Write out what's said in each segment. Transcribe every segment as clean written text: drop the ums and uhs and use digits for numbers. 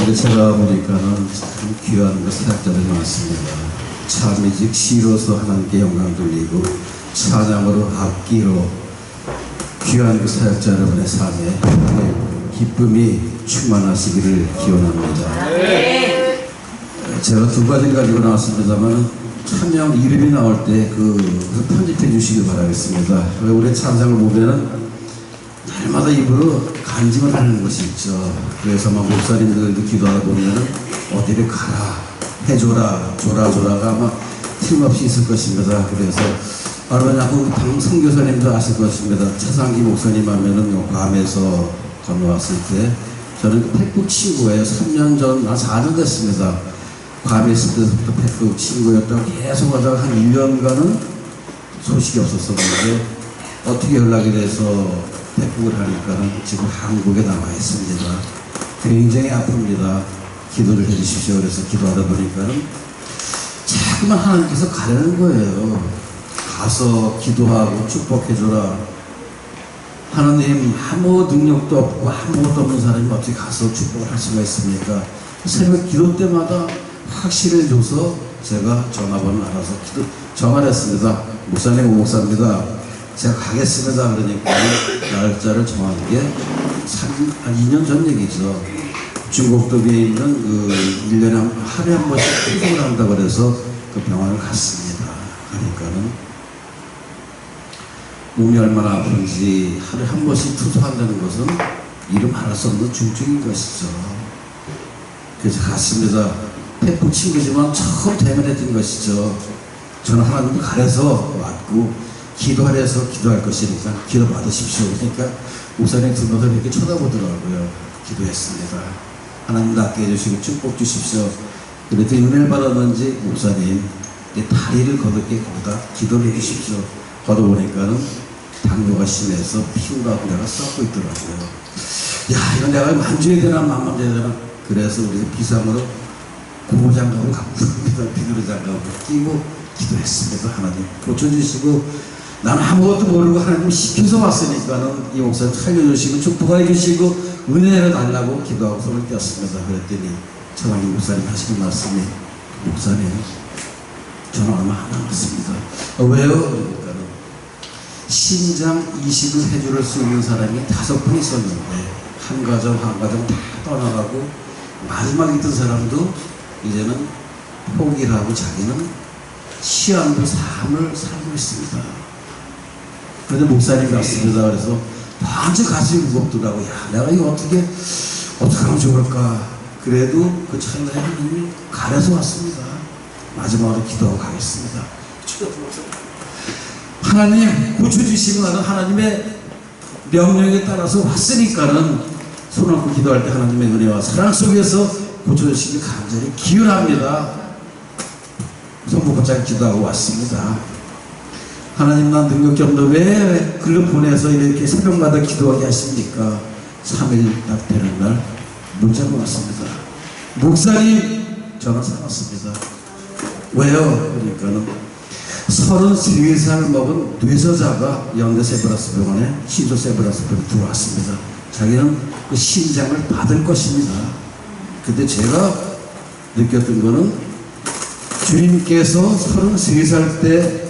근데 제가 보니까는 참 귀한 그 사역자들이 많습니다. 참 즉 시로서 하나님께 영광 돌리고 찬양으로 악기로 귀한 그 사역자 여러분의 삶에 기쁨이 충만하시기를 기원합니다. 네. 제가 두 가지 가지고 나왔습니다만 찬양 이름이 나올 때 그 편집해 주시길 바라겠습니다. 우리 찬양을 보면은 날마다 입으로 간증을 하는 것이 있죠. 그래서 막 목사님들도 기도하다 보면은 어디를 가라, 해줘라, 줘라가 막 틀림없이 있을 것입니다. 그래서 바로 그 선교사님도 아실 것입니다. 차상기 목사님 하면은 괌에서 건너왔을 때 저는 그 태국 친구예요. 3년 전, 4년 됐습니다. 괌에 있을 때부터 태국 친구였다고 계속 하다가 한 1년간은 소식이 없었었는데 어떻게 연락이 돼서 태국을 하니까는 지금 한국에 나와 있습니다. 굉장히 아픕니다. 기도를 해주십시오. 그래서 기도하다 보니까는 자꾸만 하나님께서 가려는 거예요. 가서 기도하고 축복해줘라. 하나님 아무 능력도 없고 아무것도 없는 사람이 어떻게 가서 축복을 할 수가 있습니까? 새벽 기도 때마다 확신을 줘서 제가 전화번호 알아서 전화를 했습니다. 목사님, 목사입니다. 제가 가겠습니다. 그러니까 날짜를 정한 게 한 2년 전 얘기죠. 중국도에 있는 그 1년에 하루에 한 번씩 투석을 한다고 그래서 그 병원을 갔습니다. 그러니까는 몸이 얼마나 아픈지 하루에 한 번씩 투석한다는 것은 이름 알 수 없는 중증인 것이죠. 그래서 갔습니다. 태국 친구지만 처음 대면했던 것이죠. 저는 하나님을 가려서 왔고 기도하래서 기도할 것이니까 기도 받으십시오. 그러니까 목사님 두 분들 이렇게 쳐다보더라고요. 기도했습니다. 하나님 낫게 해주시고 축복 주십시오. 그랬더니 은혜를 받았는지 목사님 다리를 거듭게 거기다 기도를 해주십시오. 걷어보니까는 당뇨가 심해서 피부가 내가 썩고 있더라고요. 야, 이건 내가 만져야 되나 만져야 되나. 그래서 우리 비상으로 고무장갑을 갖고 비누로 장갑을 끼고 기도했습니다. 하나님 고쳐주시고 나는 아무것도 모르고 하나님 시켜서 왔으니까는 이 목사님 살려주시고 축복해 주시고 은혜를 달라고 기도하고 손을 떼었습니다. 그랬더니 차관기 목사님 하시는 말씀이 목사님 저는 얼마 안 남았습니다. 왜요? 그러니까는 신장 이식을 해줄 수 있는 사람이 5분 있었는데 한 가정 다 떠나가고 마지막에 있던 사람도 이제는 포기를 하고 자기는 시한부 삶을 살고 있습니다. 그런데 목사님 같습니다. 그래서 완전 가슴이 무겁더라고요. 야, 내가 이거 어떻게 하면 좋을까. 그래도 그 차이나에 하나님이 가려서 왔습니다. 마지막으로 기도하고 가겠습니다. 하나님 고쳐주시고 나는 하나님의 명령에 따라서 왔으니까는 손 얹고 기도할 때 하나님의 은혜와 사랑 속에서 고쳐주시길 간절히 기원합니다. 손 곧장 기도하고 왔습니다. 하나님 난 능력이 없는데 왜 글로 보내서 이렇게 새벽마다 기도하게 하십니까? 3일 딱 되는 날 문자가 왔습니다. 목사님 저는 살았습니다. 왜요? 그러니까는 33살 먹은 뇌서자가 영대 세브라스 병원에 시도 세브라스 병원에 들어왔습니다. 자기는 그 신장을 받을 것입니다. 근데 제가 느꼈던 거는 주님께서 33살 때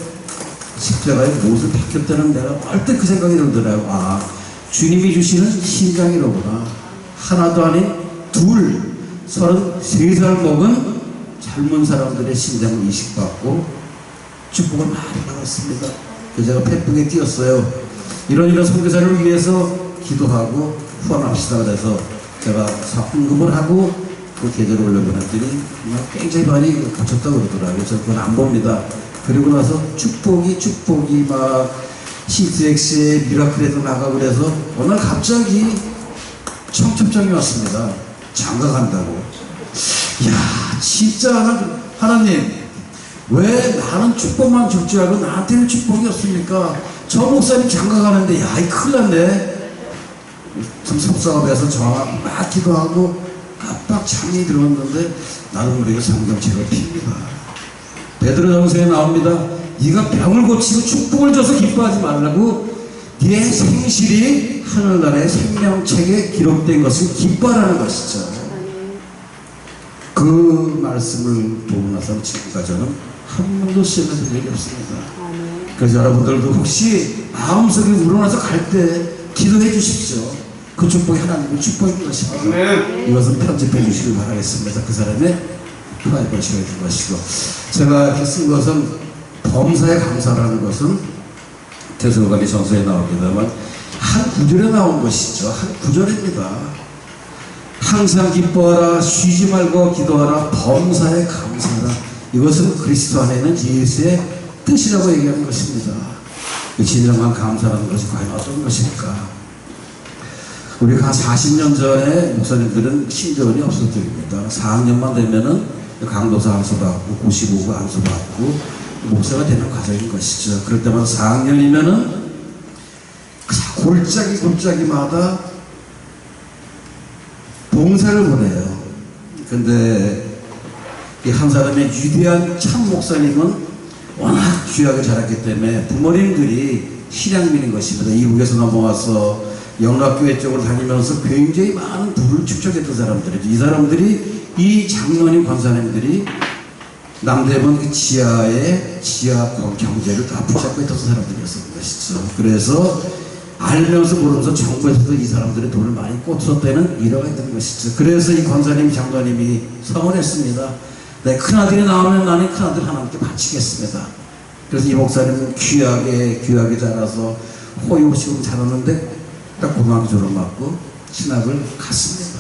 십자가에 못을 박혔다는 내가 얼뜻 그 생각이 들더라고요. 아, 주님이 주시는 신장이로구나. 하나도 아닌 둘, 33살 먹은 젊은 사람들의 신장을 이식받고 축복을 많이 받았습니다. 그래서 제가 페북에 띄었어요. 이런 선교사를 위해서 기도하고 후원합시다. 그래서 제가 헌금을 하고 그 계좌를 올려보냈더니 굉장히 많이 갇혔다고 그러더라고요. 그래서 그건 안 봅니다. 그리고 나서 축복이 막 CTX에 미라클에도 나가고 그래서 어느 날 갑자기 청첩장이 왔습니다. 장가 간다고. 이야, 진짜 하나님 왜 나는 축복만 줄 줄 알고 나한테는 축복이 없습니까? 저 목사님 장가 가는데 야, 이 큰일 났네. 좀 속상해서 전화 막 기도하고 깜빡 잠이 들었는데 나도 모르게 성경책을 핍니다. 베드로전서에 나옵니다. 네가 병을 고치고 축복을 줘서 기뻐하지 말라고 네 생실이 하늘나라의 생명책에 기록된 것을 기뻐하라는 것이죠. 그 말씀을 보고 나서 지금까지는 한 번도 시험에 든 적이 없습니다. 그래서 여러분들도 혹시 마음속에 우러나서 갈 때 기도해 주십시오. 그 축복이 하나님의 축복인 것입니다. 이것은 편집해 주시길 바라겠습니다. 그 사람의 하나님의 시간이 된 것이고, 제가 이렇게 쓴 것은 범사에 감사라는 것은 대성관리 전서에 나옵니다만 한 구절에 나온 것이죠. 한 구절입니다. 항상 기뻐하라, 쉬지 말고 기도하라, 범사에 감사하라. 이것은 그리스도 안에 있는 예수의 뜻이라고 얘기하는 것입니다. 진정한 감사라는 것이 과연 어떤 것일까? 우리가 한 40년 전에 목사님들은 신전이 없을 적입니다. 4학년만 되면은 강도사 안수받고 95구 안수받고 목사가 되는 과정인 것이죠. 그럴 때마다 4학년이면은 골짜기마다 봉사를 보내요. 근데 한 사람의 위대한 참 목사님은 워낙 귀하게 자랐기 때문에 부모님들이 신앙민인 것입니다. 이북에서 넘어와서 영락교회 쪽으로 다니면서 굉장히 많은 부를 축적했던 사람들이죠. 이 사람들이, 이 장로님 권사님들이 남대문 그 지하 경제를 다 붙잡고 있던 사람들이었던 것이죠. 그래서 알면서 모르면서 정부에서도 이 사람들의 돈을 많이 꽂았다는 일화가 있는 것이죠. 그래서 이 권사님, 장로님이 서원했습니다. 내 큰아들이 나오면 나는 큰아들 하나님께 바치겠습니다. 그래서 이 목사님은 귀하게 자라서 호의호식으로 자랐는데 딱 고등학교 졸업받고 신학을 갔습니다.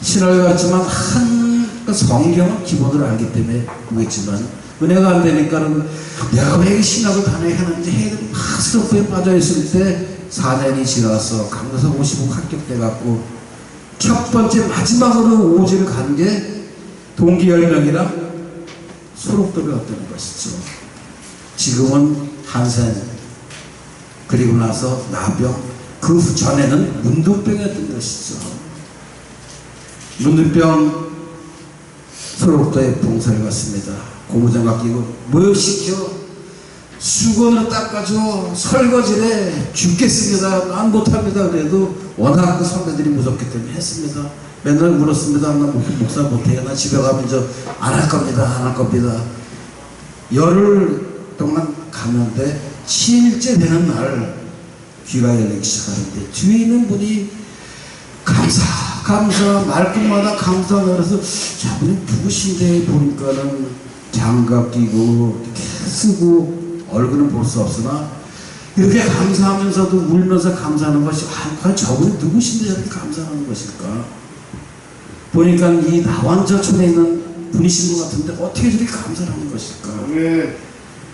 신학을 갔지만 성경은 기본으로 알기 때문에 그겠지만 은혜가 안 되니까는 내가 왜 신학을 다녀야 하는지 해도 막 스토프에 빠져있을 때 4년이 지나서 강도사 55 합격돼갖고 첫 번째 마지막으로 오지를 간 게 동기 10명이랑 소록도를 왔다는 것이죠. 지금은 한센, 그리고 나서 나병, 그 전에는 문둥병이었던 것이죠. 문둥병 소록도에 봉사를 갔습니다. 고무장갑 끼고 뭘 시켜? 수건으로 닦아줘. 설거지래. 죽겠습니다. 난 못합니다. 그래도 워낙 그 선배들이 무섭기 때문에 했습니다. 맨날 물었습니다. 나 목사 못해요. 나 집에 가면 안 할 겁니다. 안 할 겁니다. 열흘 동안 갔는데 7일째 되는 날 귀가 열리기 시작하는데 뒤에 있는 분이 감사 말끝마다 감사하다 그래서 저분이 누구신데 보니까는 장갑 끼고 이렇게 쓰고 얼굴은 볼 수 없으나 이렇게 감사하면서도 울면서 감사하는 것이 과연 저분이 누구신데 저렇게 감사하는 것일까? 보니까 이 나완저촌에 있는 분이신 것 같은데 어떻게 저렇게 감사를 하는 것일까?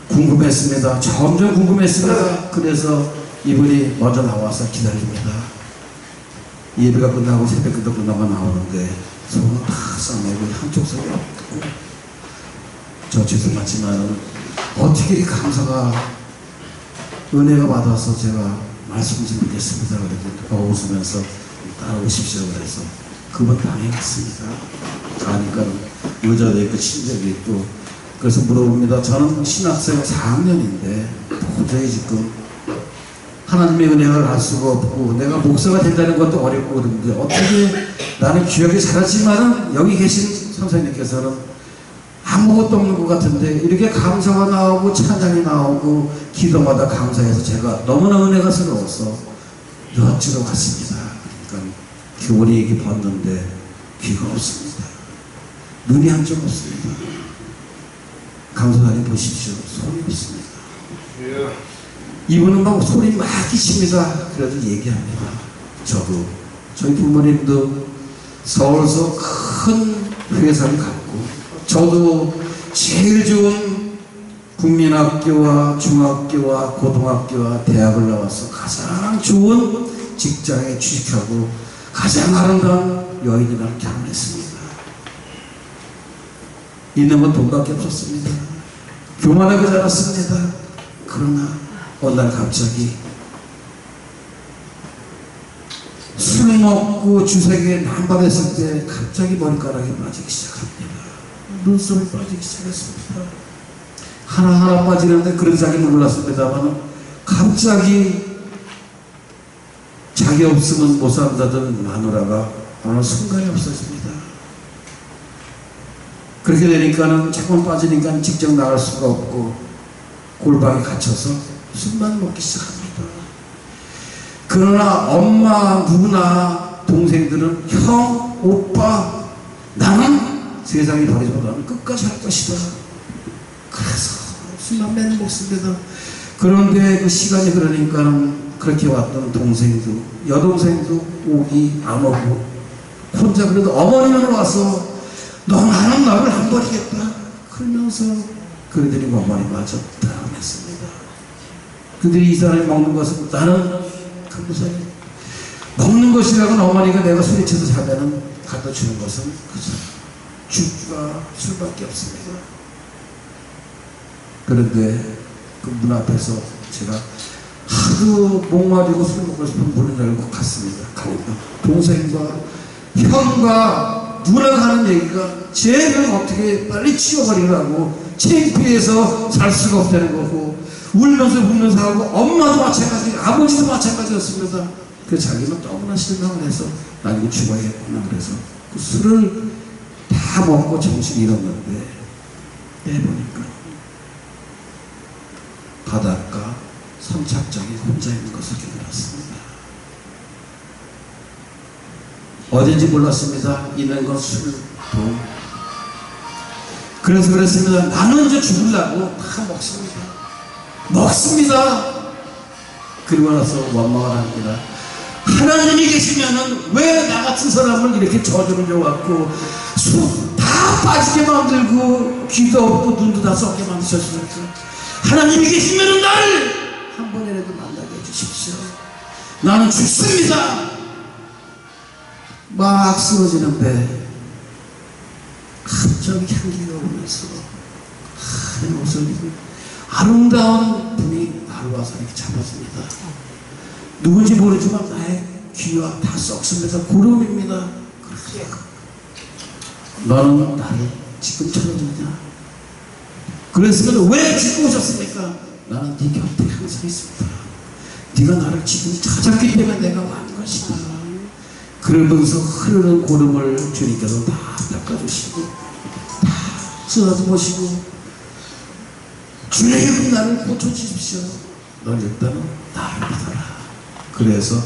궁금했습니다. 점점 궁금했습니다. 그래서 이분이 먼저 나와서 기다립니다. 예배가 끝나고 새벽기도 끝나고 나오는데 손을 다 싸매고 한쪽 손이 없고 저 죄송하지만 어떻게 이렇게 감사가 은혜가 받아서 제가 말씀 좀 드리겠습니다. 그래도 웃으면서 따라오십시오. 그래서 그분 방에 갔습니다. 가니까 의자도 있고 침대도 있고 그래서 물어봅니다. 저는 신학생 4학년인데 도저히 지금 하나님의 은혜를 알 수가 없고 내가 목사가 된다는 것도 어렵고 그런데 어떻게 나는 귀하게 자랐지만은 여기 계신 선생님께서는 아무것도 없는 것 같은데 이렇게 감사가 나오고 찬양이 나오고 기도마다 감사해서 제가 너무나 은혜가 스러워서 여쭈러 갔습니다. 그러니까 교원이 이렇게 봤는데 귀가 없습니다. 눈이 한쪽 없습니다. 강사님 보십시오. 손이 없습니다. 이분은 막 소리 막 끼칩니다. 그래도 얘기합니다. 저도 저희 부모님도 서울서 큰 회사를 갖고 저도 제일 좋은 국민학교와 중학교와 고등학교와 대학을 나와서 가장 좋은 직장에 취직하고 가장 아름다운 여인이랑 결혼했습니다. 있는 건 돈밖에 없었습니다. 교만하게 자랐습니다. 그러나 어느 날 갑자기 술 먹고 주색에 남발했을 때 갑자기 머리카락이 빠지기 시작합니다. 눈썹이 빠지기 시작했습니다. 하나하나 빠지는데 그런 자기는 몰랐습니다만 갑자기 자기 없으면 못 산다던 마누라가 어느 순간에 없어집니다. 그렇게 되니까는 자꾸 빠지니까 직접 나갈 수가 없고 골방에 갇혀서 술만 먹기 시작합니다. 그러나 엄마, 누나, 동생들은 형, 오빠, 나는 세상이 버리지보다는 끝까지 할 것이다. 그래서 술만 매는 먹습니다. 그런데 그 시간이 흐르니까는 그렇게 왔던 동생도, 여동생도 오기 안 오고 혼자 그래도 어머니는 와서 너 나는 나를 안 버리겠다 그러면서 그들이 어머니마저 따라했습니다. 그들이 이 사람이 먹는 것은 나는 그러면서 먹는 것이라고는 어머니가 내가 소리쳐서 자면은 갖다 주는 것은 그저 죽과 술밖에 없습니다. 그런데 그 문 앞에서 제가 하도 목마르고 술 먹고 싶은 문을 열고 갔습니다. 가니까 동생과 형과 누나가 하는 얘기가 쟤를 어떻게 빨리 치워버리라고 창피해서 살 수가 없다는 거고 울면서 웃는 사람하고 엄마도 마찬가지 아버지도 마찬가지였습니다. 그래서 자기는 너무나 실망을 해서 난 이거 죽어야겠구나 그래서 그 술을 다 먹고 정신이 잃었는데 내보니까 바닷가 선착장에 혼자 있는 것을 깨달았습니다. 어딘지 몰랐습니다. 있는 건 술도. 그래서 그랬습니다. 나는 이제 죽으려고 다 먹습니다. 먹습니다. 그리고 나서 원망을 합니다. 하나님이 계시면은 왜 나 같은 사람을 이렇게 저주를 줘갖고 술 다 빠지게 만들고 귀도 없고 눈도 다 썩게 만드셨습니까? 하나님이 계시면은 나를 한 번이라도 만나게 해주십시오. 나는 죽습니다. 막 쓰러지는데 갑자기 향기가 오면서 하얀 옷을 입은 아름다운 분이 나를 와서 이렇게 잡아줍니다. 누군지 모르지만 나의 귀와 다 썩습니다. 구름입니다. 너는 나를 지금 찾아주느냐? 그랬으면 왜 지금 오셨습니까? 나는 네 곁에 항상 있습니다. 네가 나를 지금 찾았기 때문에 내가 왔는 것이다. 그러면서 흐르는 고름을 주님께서 다 닦아주시고 다 쓰다듬으시고 주님 나를 고쳐주십시오. 넌 일단은 나를 믿어라. 그래서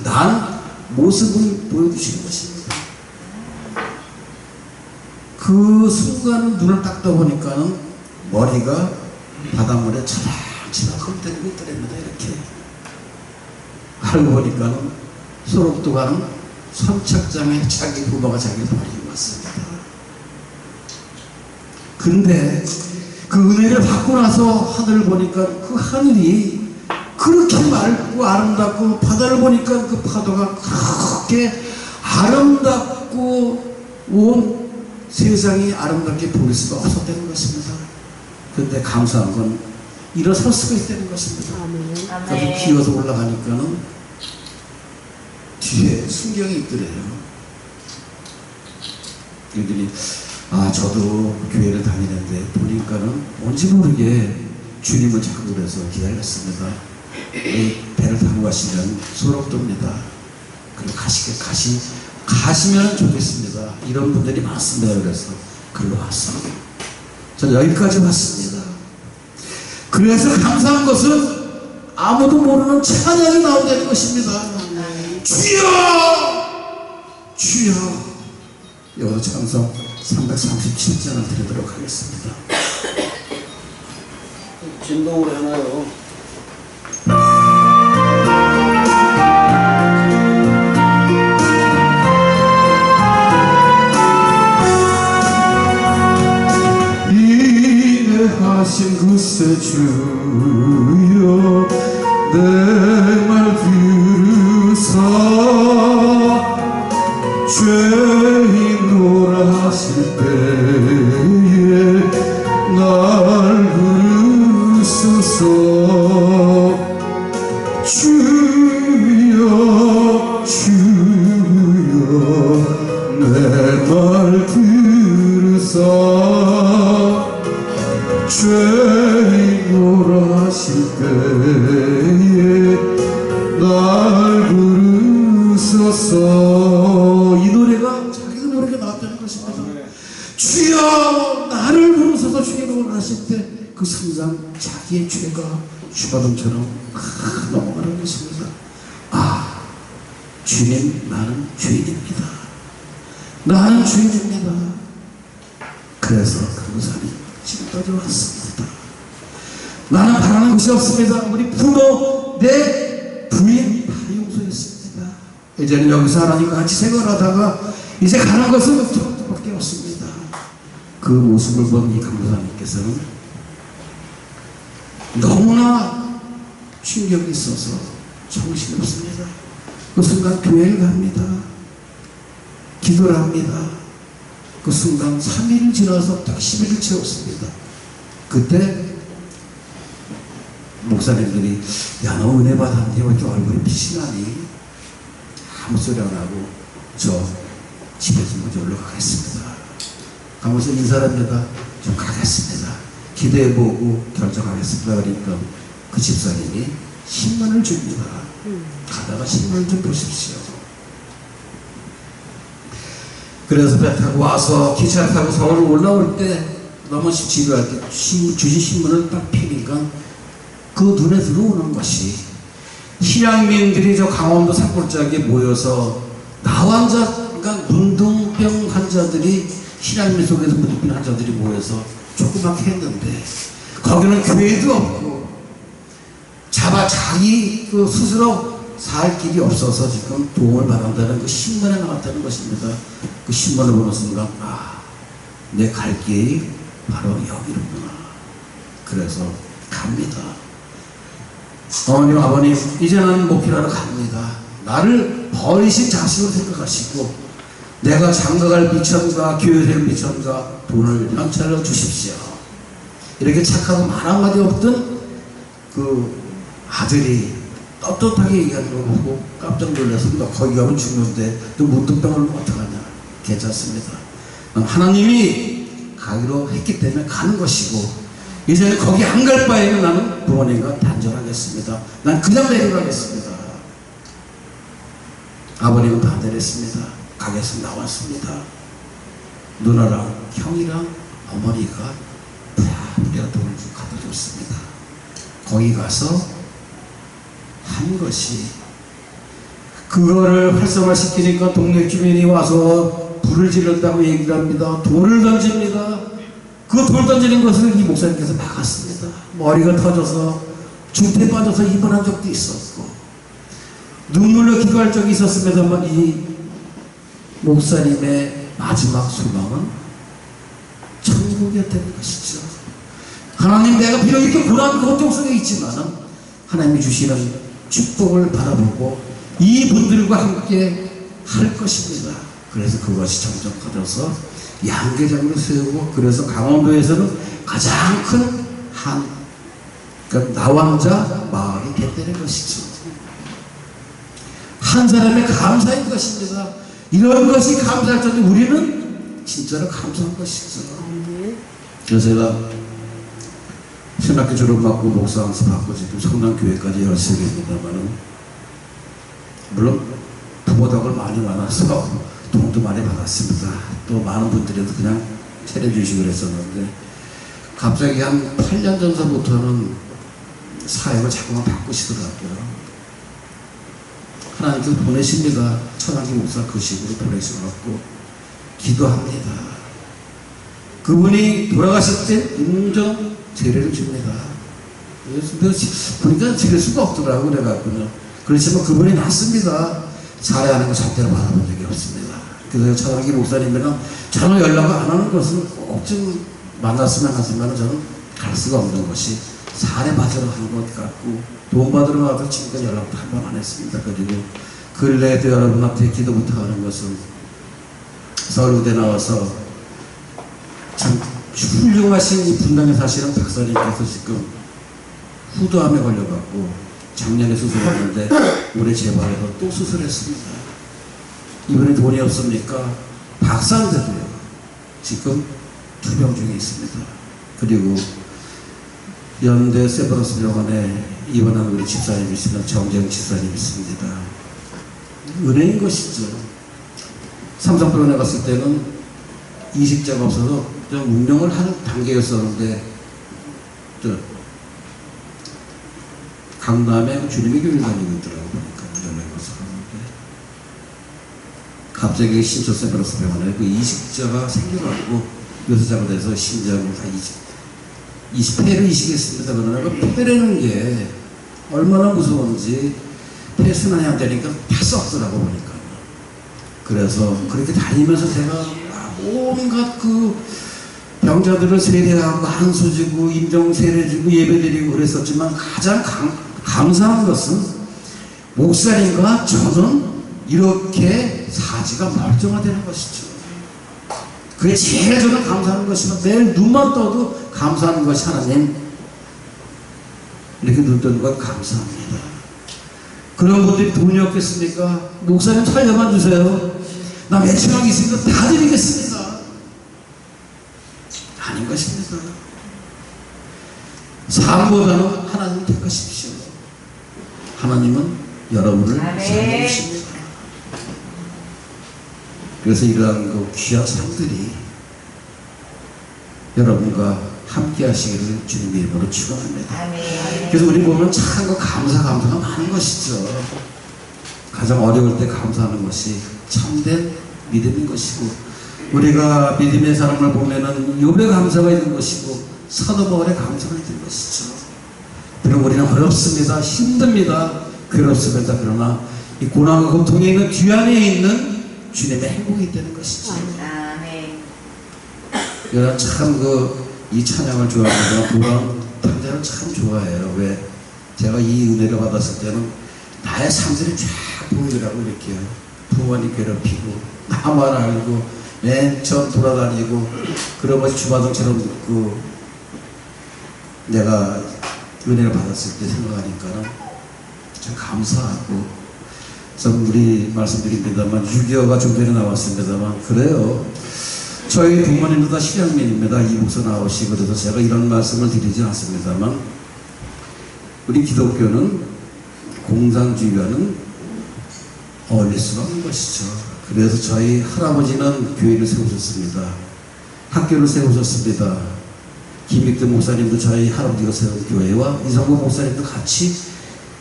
다 난 모습을 보여주시는 것입니다. 그 순간 눈을 닦다 보니까는 머리가 바닷물에 차락차락 흠뻑이고 있더랍니다. 이렇게 알고 보니까는 소록도 가는 선착장에 자기 부모가 자기를 버리고 왔습니다. 근데 그 은혜를 받고 나서 하늘을 보니까 그 하늘이 그렇게 맑고 아름답고 바다를 보니까 그 파도가 그렇게 아름답고 온 세상이 아름답게 보일 수가 없었다는 것입니다. 그런데 감사한 건 일어설 수가 있다는 것입니다. 그래서 기어서 올라가니까는 뒤에 순경이 있더래요. 그들이 저도 교회를 다니는데 보니까는 뭔지 모르게 주님을 자꾸 그래서 기다렸습니다. 배를 타고 가시면 소록도입니다. 그리고 가시면 좋겠습니다. 이런 분들이 많습니다. 그래서 글로 왔습니다. 저 여기까지 왔습니다. 그래서 감사한 것은 아무도 모르는 찬양이 나온다는 것입니다. 주여! 주여! 여기서 찬송 337장을 드리도록 하겠습니다. 진동으로 하나요? 하신 그새 주여 내 말 들으사 죄인노라 하실 때에 날 부르소서 주여 주여 내 말 들으사 죄인노라 하실 때에 날 부르소서. 이 노래가 자기 노래가 나왔다는 것입니다. 주여 나를 부르소서 주님을 원하실 때 그 순간 자기의 죄가 슈바돔처럼 넘어가는 것입니다. 아, 주님 나는 죄인입니다. 나는 죄인입니다. 그래서 그 사람이 지금까지 왔습니다. 나는 바라는 것이 없습니다. 우리 부모, 내 부인 다 용서했습니다. 이제는 여기서 하나님과 같이 생활하다가 이제 가는 것은 저밖에 없습니다. 그 모습을 본 이 강도사님께서는 너무나 충격이 있어서 정신없습니다. 그 순간 교회를 갑니다. 기도를 합니다. 그 순간 3일을 지나서 딱 10일을 채웠습니다. 그때 목사님들이 야 너 은혜 받았는데 왜 이렇게 얼굴이 빛이 나니? 아무 소리 안 하고 저 집에 좀 먼저 올라가겠습니다. 가면서 인사합니다. 좀 가겠습니다. 기도해보고 결정하겠습니다. 그러니까 그 집사님이 신문을 줍니다. 가다가 신문을 좀 보십시오. 그래서 배 타고 와서 기차를 타고 서울 올라올 때 너무 지루할 때 주신 신문을 딱 펴니까 그 눈에 들어오는 것이 실향민들이 저 강원도 산골짜기에 모여서 나환자, 그러니까 문둥병 환자들이 실향민 속에서 문둥병 환자들이 모여서 조그맣게 했는데 거기는 교회도 없고 자기 그 스스로 살 길이 없어서 지금 도움을 받는다는 그 신문에 나왔다는 것입니다. 그 신문을 보는 순간 내 갈 길이 바로 여기로구나. 그래서 갑니다. 어머님 아버님 이제는 목회하러 갑니다. 나를 버리신 자식으로 생각하시고 내가 장가갈 미천과 교회를 미천과 돈을 현찰로 주십시오. 이렇게 착하고 말 한마디 없던 그 아들이 떳떳하게 얘기하는 거 보고 깜짝 놀랐습니다. 거기 가면 죽는데 너 문둥병을 어떡하냐. 괜찮습니다. 하나님이 가기로 했기 때문에 가는 것이고 이제는 거기 안 갈 바에는 나는 부모님과 단절하겠습니다. 난 그냥 내려가겠습니다. 아버님은 반대를 했습니다. 가게에서 나왔습니다. 누나랑 형이랑 어머니가 부랴부랴 돈을 갖다 줬습니다. 거기 가서 한 것이 그거를 활성화시키니까 동네 주민이 와서 불을 지른다고 얘기를 합니다. 돌을 던집니다. 그 돌 던지는 것을 이 목사님께서 막았습니다. 머리가 터져서 중태에 빠져서 입원한 적도 있었고 눈물로 기도할 적이 있었습니다만 이 목사님의 마지막 소망은 천국이었다는 것이죠. 하나님 내가 비록 이렇게 고난 고통 속에 있지만 하나님이 주시는 축복을 바라보고 이분들과 함께 할 것입니다. 그래서 그것이 점점 커져서 양계장으로 세우고 그래서 강원도에서는 가장 큰 그러니까 나왕자 마을이 됐다는 것이죠. 한 사람의 감사인 것입니다. 이런 것이 감사할 텐데 우리는 진짜로 감사한 것이죠. 그래서 제가 신학교 졸업받고 목사 강사 받고 지금 성남교회까지 열세개입니다만은 물론 부모 덕을 많이 많아서 돈도 많이 받았습니다. 또 많은 분들이 그냥 차려주시고 그랬었는데 갑자기 한 8년 전서부터는 사역을 자꾸만 바꾸시더라고요. 하나님께서 보내십니다. 천하기 목사 그 식으로 보내셔갖고 기도합니다. 그분이 돌아가실 때 인정 제례를 줍니다. 보니까 지킬 수가 없더라고 그래갖고는. 그렇지만 그분이 낫습니다. 잘해하는 거 절대로 받아본 적이 없습니다. 그래서 천하기 목사님이랑 전혀 연락을 안 하는 것은 꼭 좀 만났으면 하지만 저는 갈 수가 없는 것이 사례 받으러 간 것 같고 돈 받으러 가도 지금까지 연락도 한 번 안 했습니다. 그리고 근래에도 여러분한테 기도 부탁하는 것은 서울대 나와서 참 훌륭하신 이 분당에 사시는 박사님께서 지금 후두암에 걸려갖고 작년에 수술했는데 올해 재발해서 또 수술했습니다. 이번에 돈이 없습니까? 박사인데도요. 지금 투병 중에 있습니다. 그리고 연대 세브란스 병원에 입원한 우리 집사님이 있습니다. 정재영 집사님이 있습니다. 은혜인 것이죠. 삼성병원에 갔을 때는 이식자가 없어서 좀 운영을 하는 단계였었는데 강남에 그 주님의 교회 다니고 있더라고 보니까 연락이 와서 가는데 갑자기 신초세브라스 병원에 그 이식자가 생겨가지고 요새자가 돼서 심장을 다 20폐를 이식했습니다. 그러나 그 폐라는 게 얼마나 무서운지 폐 순환이 안 되니까 다 썩더라고 보니까. 그래서 그렇게 다니면서 제가 온갖 그 병자들을 세례하고 한수 주고 임종 세례 주고 예배 드리고 그랬었지만 가장 감사한 것은 목사님과 저는 이렇게 사지가 멀쩡화되는 것이죠. 그게 제일 저는 감사하는 것이고 매일 눈만 떠도 감사하는 것이 하나님 이렇게 눈 뜨는 건 감사합니다. 그런 분들이 돈이 없겠습니까? 목사님 살려만 주세요. 나 매출하기 있으니까 다 드리겠습니다. 아닌 것입니다. 삶보다는 하나님을 택하십시오. 하나님은 여러분을 사랑하십니다. 그래서 이러한 그 귀한 삶들이 여러분과 함께 하시기를 주님의 이름으로 축원합니다. 그래서 우리 보면 참 그 감사가 많은 것이죠. 가장 어려울 때 감사하는 것이 참된 믿음인 것이고 우리가 믿음의 사람을 보면은 욥의 감사가 있는 것이고 서도바울의 감사가 있는 것이죠. 비록 우리는 어렵습니다. 힘듭니다. 괴롭습니다. 그러나 이 고난과 고통에 있는 뒤 안에 있는 주님의 행복이 있다는 것이죠. 내가 참 이 찬양을 좋아합니다. 도랑 탄자를 참 좋아해요. 왜? 제가 이 은혜를 받았을 때는 나의 삶들이 쫙 보이더라고. 이렇게 부모님 괴롭히고 나만 알고 맨 처음 돌아다니고 그런 것이 주마등처럼 그 내가 은혜를 받았을 때 생각하니까는 참 감사하고 좀 우리 말씀드립니다만 6.25가 좀 전에 나왔습니다만 그래요. 저희 부모님도 다 실향민입니다. 이북서 나오시고 그래서 제가 이런 말씀을 드리지 않습니다만 우리 기독교는 공산주의와는 어울릴 수가 없는 것이죠. 그래서 저희 할아버지는 교회를 세우셨습니다. 학교를 세우셨습니다. 김익대 목사님도 저희 할아버지가 세운 교회와 이성구 목사님도 같이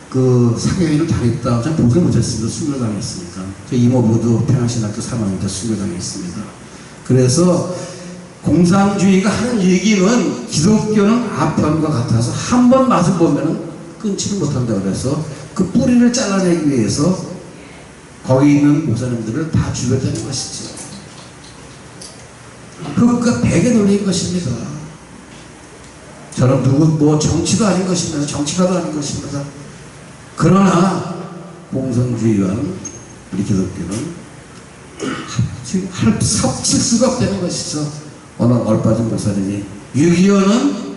그 사교회를 다녔다. 전 보지 못했습니다. 순교당했으니까. 저 이모부도 평양신학교 3학년 때 순교당했습니다. 그래서 공산주의가 하는 얘기는 기독교는 아편과 같아서 한 번 맛을 보면은 끊지를 못한다 그래서 그 뿌리를 잘라내기 위해서 거기 있는 목사님들을 다 죽여대는 것이죠. 흑과 백에 놀린 것입니다. 저는 뭐 정치도 아닌 것입니다. 정치가도 아닌 것입니다. 그러나 공산주의와는 우리 기독교는 합칠 수가 없다는 것이죠. 어느 얼빠진 목사님이 6.25는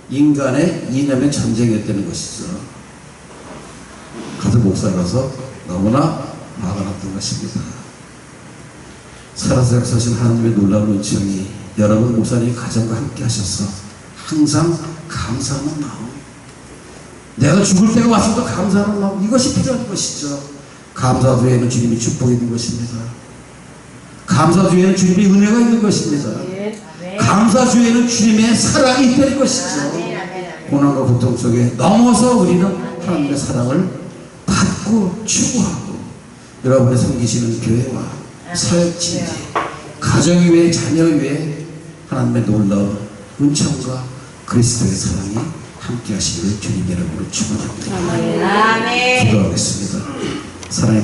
인간의 이념의 전쟁이었다는 것이죠. 가서 목사라서 너무나 화가 났던 것입니다. 살아서 역사하신 하나님의 놀라운 은총이 여러분 목사님 가정과 함께 하셔서 항상 감사하는 마음, 내가 죽을 때가 왔어도 감사하는 마음, 이것이 필요한 것이죠. 감사 뒤에는 주님이 축복이 있는 것입니다. 감사 뒤에는 주님의 은혜가 있는 것입니다. 감사 뒤에는 주님의 사랑이 있다는 것이죠. 고난과 고통 속에 넘어서 우리는 하나님의 사랑을 받고 추구하고 여러분의 섬기시는 교회와 사역진지 가정 위에 자녀 위에 하나님의 놀라운 은총과 그리스도의 사랑이 함께 하시기를 주님의 이름으로 축원합니다. 기도하겠습니다. 사랑의